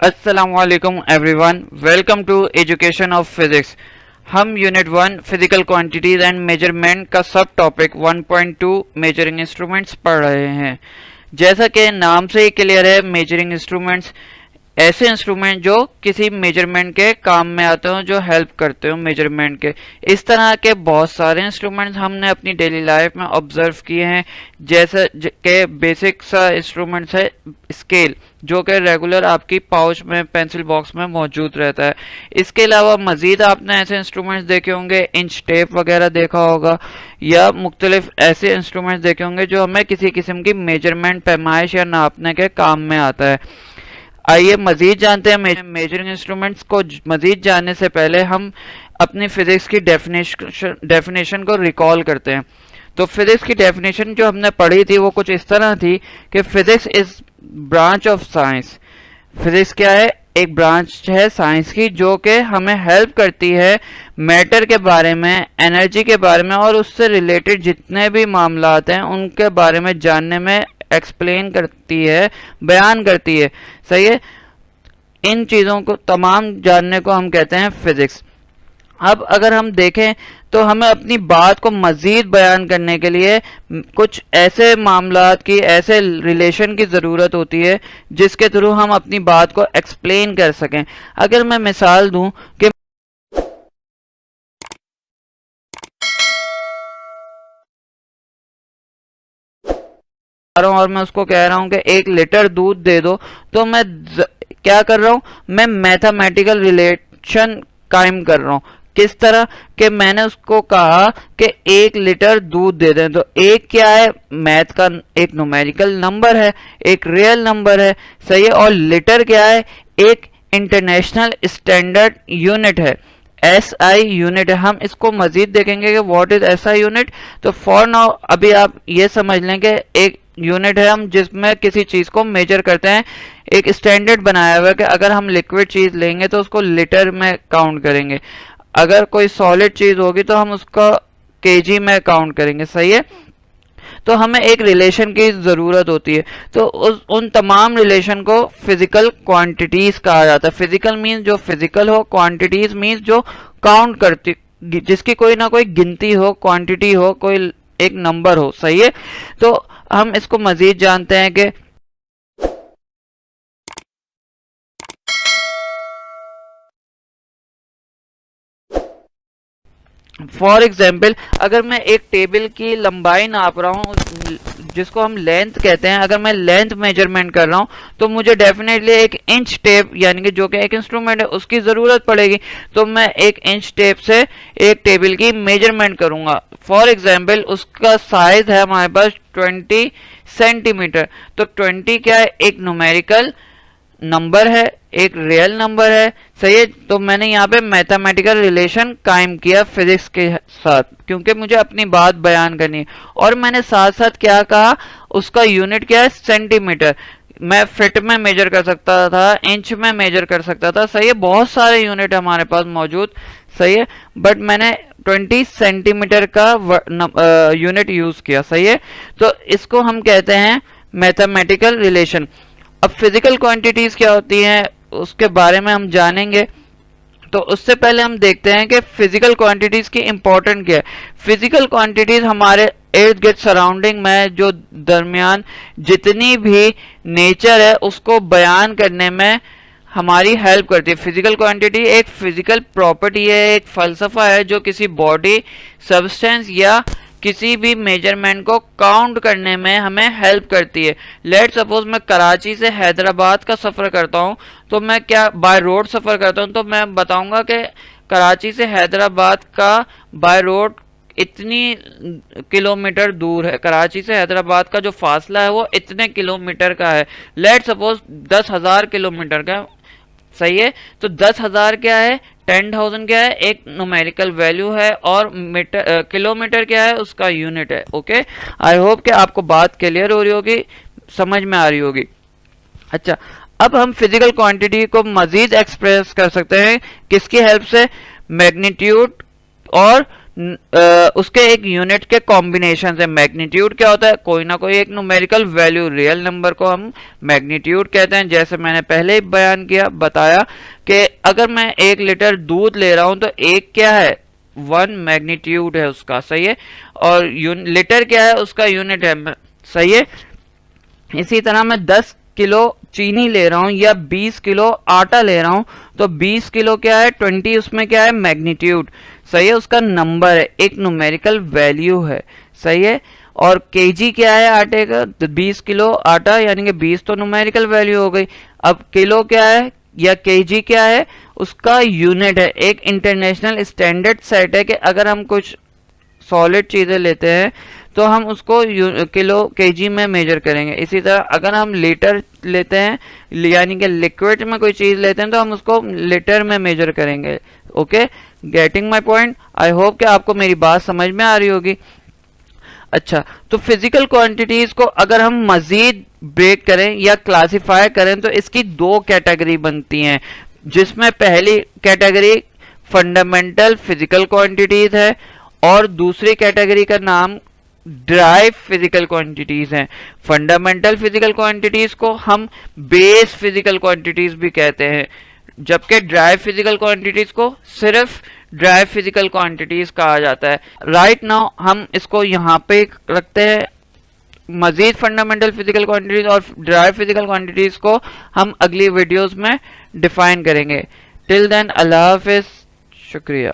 अस्सलामुअलैकुम everyone, welcome to education of physics. हम unit 1 physical quantities and measurement का सब टॉपिक 1.2 मेजरिंग इंस्ट्रूमेंट्स पढ़ रहे हैं। जैसा कि नाम से ही क्लियर है, मेजरिंग इंस्ट्रूमेंट्स ऐसे इंस्ट्रूमेंट जो किसी मेजरमेंट के काम में आते हो, जो हेल्प करते हो मेजरमेंट के। इस तरह के बहुत सारे इंस्ट्रूमेंट्स हमने अपनी डेली लाइफ में ऑब्जर्व किए हैं। जैसे के बेसिक सा इंस्ट्रूमेंट्स है स्केल, जो कि रेगुलर आपकी पाउच में, पेंसिल बॉक्स में मौजूद रहता है। इसके अलावा मजीद आपने ऐसे इंस्ट्रूमेंट्स देखे होंगे, इंच टेप वगैरह देखा होगा, या मुख्तलिफ ऐसे इंस्ट्रूमेंट्स देखे होंगे जो हमें किसी किस्म की मेजरमेंट, पैमाइश या नापने के काम में आता है। आइए मजीद जानते हैं मेजरिंग इंस्ट्रूमेंट्स को। मजीद जानने से पहले हम अपनी फिजिक्स की डेफिनेशन को रिकॉल करते हैं। तो फिजिक्स की डेफिनेशन जो हमने पढ़ी थी वो कुछ इस तरह थी कि physics is branch of science. Physics क्या है? एक ब्रांच है साइंस की जो कि हमें हेल्प करती है मैटर के बारे में, एनर्जी के बारे में और उससे रिलेटेड जितने भी मामलात हैं उनके बारे में जानने में एक्सप्लेन करती है, बयान करती है। सही है, इन चीज़ों को तमाम जानने को हम कहते हैं फिजिक्स। अब अगर हम देखें तो हमें अपनी बात को मज़ीद बयान करने के लिए कुछ ऐसे मामलात की, ऐसे रिलेशन की ज़रूरत होती है जिसके थ्रू हम अपनी बात को एक्सप्लेन कर सकें। अगर मैं मिसाल दूं कि और मैं उसको कह रहा हूं कि 1 लीटर दूध दे दो, तो मैं क्या कर रहा हूं? मैं मैथमेटिकल रिलेशन कायम कर रहा हूं। किस तरह कि मैंने उसको कहा कि 1 लीटर दूध दे दें, तो एक क्या है? मैथ का एक न्यूमेरिकल नंबर है, एक रियल नंबर है। सही है। और लीटर क्या है? एक इंटरनेशनल स्टैंडर्ड यूनिट है, SI यूनिट है। हम इसको मजीद देखेंगे कि व्हाट इज SI यूनिट। तो फॉर नाउ अभी आप ये समझ लें कि एक यूनिट है हम जिसमें किसी चीज़ को मेजर करते हैं। एक स्टैंडर्ड बनाया हुआ है कि अगर हम लिक्विड चीज़ लेंगे तो उसको लीटर में काउंट करेंगे, अगर कोई सॉलिड चीज़ होगी तो हम उसको केजी में काउंट करेंगे। सही है। तो हमें एक रिलेशन की ज़रूरत होती है। तो उन तमाम रिलेशन को फिजिकल क्वांटिटीज़ कहा जाता है। फिजिकल मीन्स जो फिजिकल हो, क्वांटिटीज़ मीन्स जो काउंट करती, जिसकी कोई ना कोई गिनती हो, क्वांटिटी हो, कोई एक नंबर हो। सही है। तो हम इसको मजीद जानते हैं कि फॉर एग्जाम्पल अगर मैं एक टेबल की लंबाई नाप रहा हूँ, जिसको हम लेंथ कहते हैं, अगर मैं लेंथ मेजरमेंट कर रहा हूँ तो मुझे डेफिनेटली एक इंच टेप, यानी कि जो कि एक इंस्ट्रूमेंट है, उसकी ज़रूरत पड़ेगी। तो मैं एक इंच टेप से एक टेबल की मेजरमेंट करूँगा। फॉर एग्जाम्पल उसका साइज है हमारे पास 20 सेंटीमीटर। तो 20 क्या है? एक न्यूमेरिकल नंबर है, एक रियल नंबर है। सही है। तो मैंने यहाँ पे मैथमेटिकल रिलेशन कायम किया फिजिक्स के साथ, क्योंकि मुझे अपनी बात बयान करनी है। और मैंने साथ साथ क्या कहा? उसका यूनिट क्या है? सेंटीमीटर। मैं फिट में मेजर कर सकता था, इंच में मेजर कर सकता था। सही है। बहुत सारे यूनिट हमारे पास मौजूद। सही है। बट मैंने 20 सेंटीमीटर का यूनिट यूज किया। सही है। तो इसको हम कहते हैं मैथमेटिकल रिलेशन। अब फिजिकल क्वांटिटीज क्या होती हैं उसके बारे में हम जानेंगे। तो उससे पहले हम देखते हैं कि फिजिकल क्वांटिटीज की इंपॉर्टेंट क्या है। फिजिकल क्वांटिटीज हमारे इर्द गिर्द सराउंडिंग में जो दरमियान जितनी भी नेचर है उसको बयान करने में हमारी हेल्प करती है। फिजिकल क्वांटिटी एक फिजिकल प्रॉपर्टी है, एक फलसफा है जो किसी बॉडी, सब्सटेंस या किसी भी मेजरमेंट को काउंट करने में हमें हेल्प करती है। लेट सपोज मैं कराची से हैदराबाद का सफ़र करता हूँ, तो मैं क्या बाय रोड सफ़र करता हूँ, तो मैं बताऊँगा कि कराची से हैदराबाद का बाय रोड इतनी किलोमीटर दूर है। कराची से हैदराबाद का जो फासला है वो इतने किलोमीटर का है। लेट सपोज 10,000 किलोमीटर का। सही है। तो 10,000 क्या है? 10,000 क्या है? एक न्यूमेरिकल वैल्यू है, और मीटर किलोमीटर क्या है? उसका यूनिट है। ओके, आई होप कि आपको बात क्लियर हो रही होगी, समझ में आ रही होगी। अच्छा, अब हम फिजिकल क्वांटिटी को मजीद एक्सप्रेस कर सकते हैं किसकी हेल्प से? मैग्नीट्यूड और उसके एक यूनिट के कॉम्बिनेशन से। मैग्नीट्यूड क्या होता है, कोई ना कोई एक न्यूमेरिकल वैल्यू, रियल नंबर को हम मैग्नीट्यूड कहते हैं। जैसे मैंने पहले ही बयान किया, बताया कि अगर मैं 1 लीटर दूध ले रहा हूं तो एक क्या है, 1 मैग्नीट्यूड है उसका, सही है, और लीटर क्या है, उसका यूनिट है, सही है। इसी तरह मैं 10 किलो चीनी ले रहा हूं या 20 किलो आटा ले रहा हूं तो 20 किलो क्या है, 20 उसमें क्या है, मैग्नीट्यूड, सही है, उसका नंबर है, एक न्यूमेरिकल वैल्यू है, सही है। और केजी क्या है आटे का, तो 20 किलो आटा यानी कि 20 तो न्यूमेरिकल वैल्यू हो गई। अब किलो क्या है या केजी क्या है, उसका यूनिट है, एक इंटरनेशनल स्टैंडर्ड सेट है कि अगर हम कुछ सॉलिड चीजें लेते हैं तो हम उसको किलो केजी में मेजर करेंगे। इसी तरह अगर हम लीटर लेते हैं यानी कि लिक्विड में कोई चीज लेते हैं तो हम उसको लीटर में मेजर करेंगे। Okay, getting my point. I hope कि आपको मेरी बात समझ में आ रही होगी। अच्छा, तो फिजिकल क्वांटिटीज को अगर हम मजीद ब्रेक करें या क्लासिफाई करें तो इसकी 2 कैटेगरी बनती हैं, जिसमें पहली कैटेगरी फंडामेंटल फिजिकल क्वांटिटीज है और दूसरी कैटेगरी का नाम ड्राइव फिजिकल क्वांटिटीज हैं। फंडामेंटल फिजिकल क्वांटिटीज को हम बेस फिजिकल क्वांटिटीज भी कहते हैं, जबकि ड्राइव फिजिकल क्वांटिटीज को सिर्फ ड्राइव फिजिकल क्वांटिटीज कहा जाता है। राइट नाउ हम इसको यहाँ पे रखते हैं। मजीद फंडामेंटल फिजिकल क्वांटिटीज और ड्राइव फिजिकल क्वांटिटीज को हम अगली वीडियोस में डिफाइन करेंगे। टिल देन अल्लाह हाफिज, शुक्रिया।